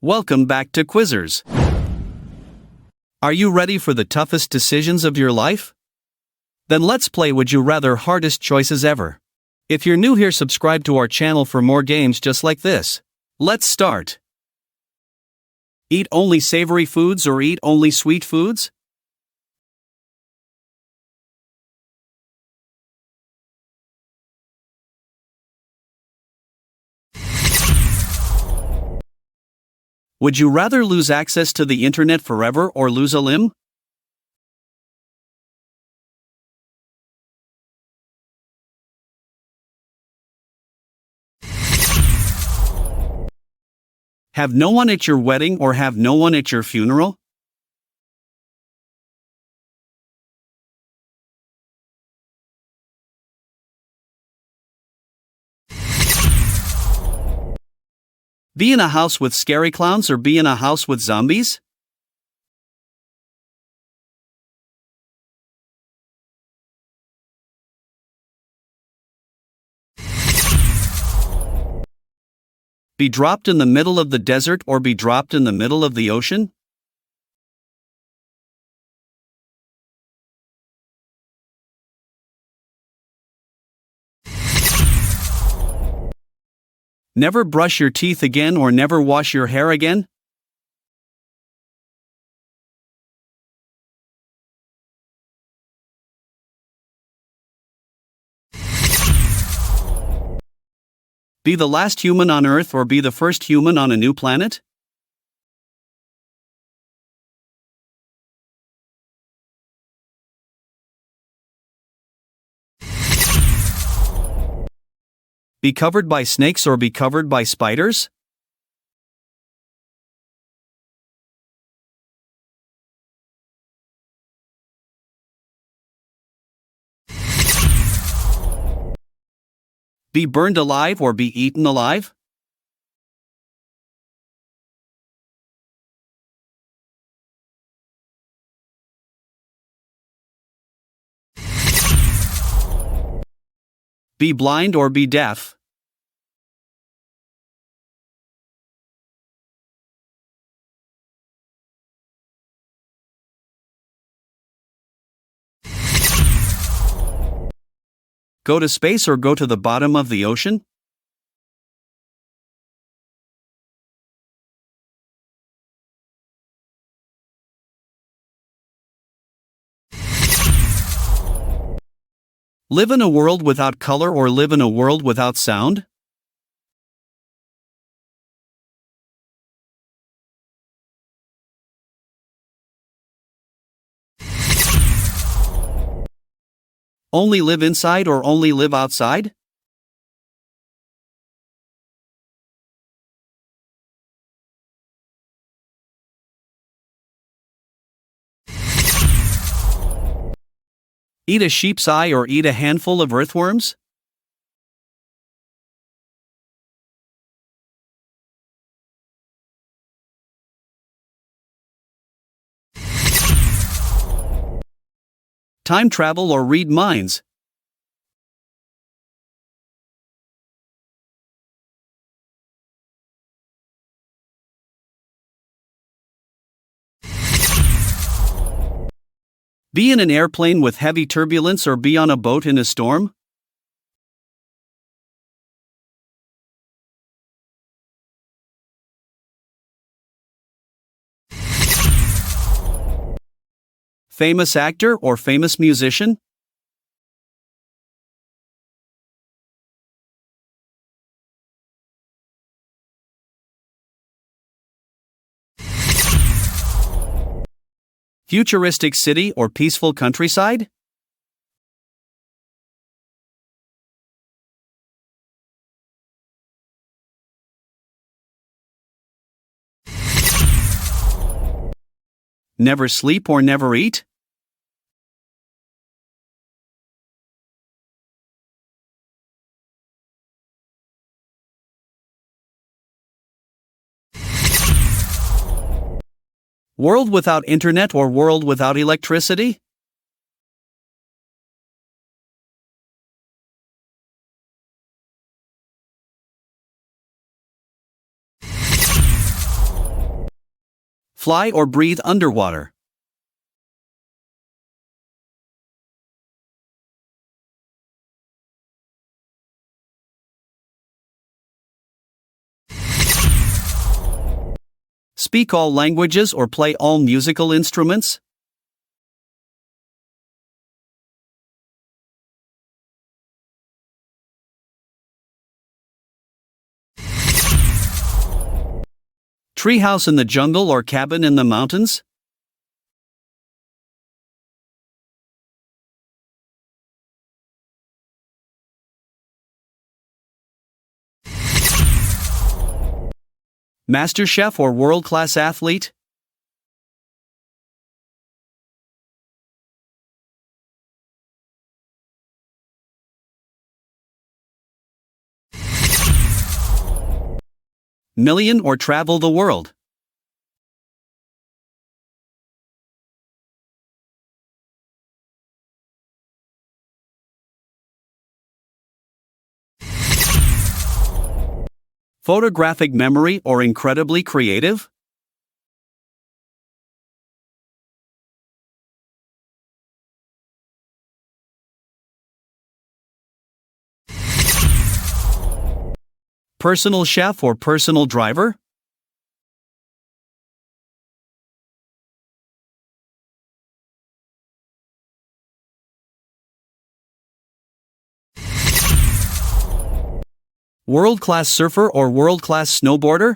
Welcome back to Quizzers. Are you ready for the toughest decisions of your life? Then let's play Would You Rather Hardest Choices Ever. If you're new here, subscribe to our channel for more games just like this. Let's start. Eat only savory foods or eat only sweet foods? Would you rather lose access to the internet forever or lose a limb? Have no one at your wedding or have no one at your funeral? Be in a house with scary clowns or be in a house with zombies? Be dropped in the middle of the desert or be dropped in the middle of the ocean? Never brush your teeth again or never wash your hair again? Be the last human on Earth or be the first human on a new planet? Be covered by snakes or be covered by spiders? Be burned alive or be eaten alive? Be blind or be deaf? Go to space or go to the bottom of the ocean? Live in a world without color or live in a world without sound? Only live inside or only live outside? Eat a sheep's eye or eat a handful of earthworms? Time travel or read minds? Be in an airplane with heavy turbulence or be on a boat in a storm? Famous actor or famous musician? Futuristic city or peaceful countryside? Never sleep or never eat? World without internet or world without electricity? Fly or breathe underwater. Speak all languages or play all musical instruments? Treehouse in the jungle or cabin in the mountains? Master chef or world-class athlete? Million or travel the world? Photographic memory or incredibly creative? Personal chef or personal driver? World-class surfer or world-class snowboarder?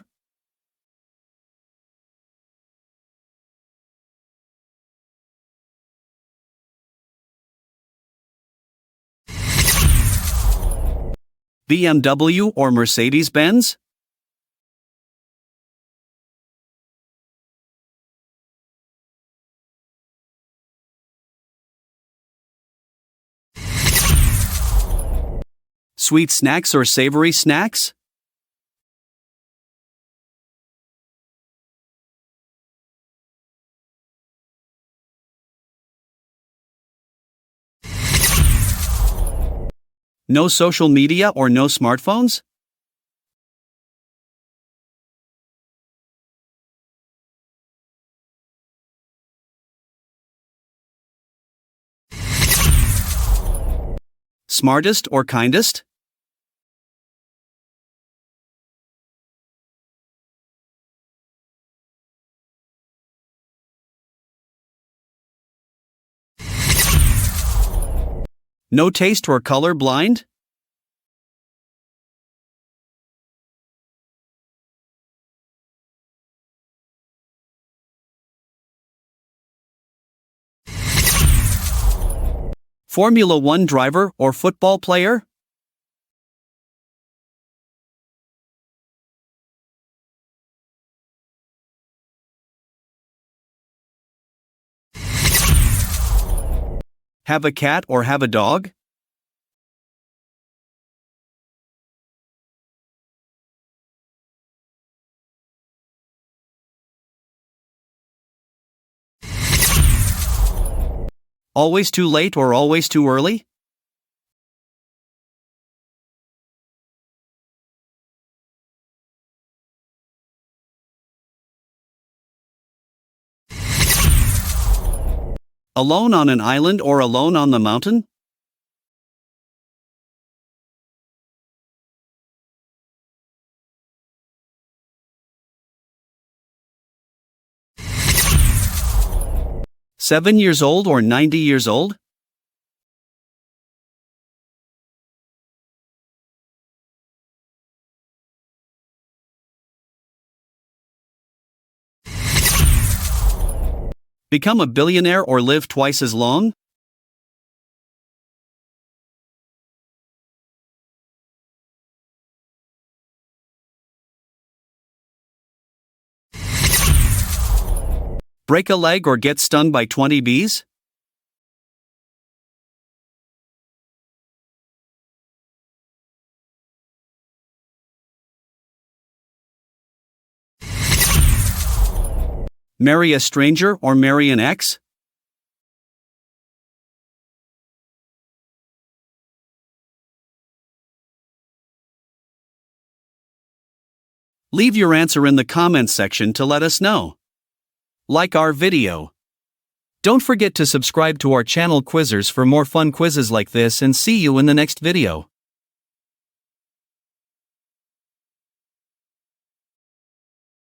BMW or Mercedes-Benz? Sweet snacks or savory snacks? No social media or no smartphones? Smartest or kindest? No taste or color blind? Formula One driver or football player? Have a cat or have a dog? Always too late or always too early? Alone on an island or alone on the mountain? Seven years old or 90 years old? Become a billionaire or live twice as long? Break a leg or get stung by 20 bees? Marry a stranger or marry an ex? Leave your answer in the comments section to let us know. like our video. Don't forget to subscribe to our channel Quizzers for more fun quizzes like this, and see you in the next video.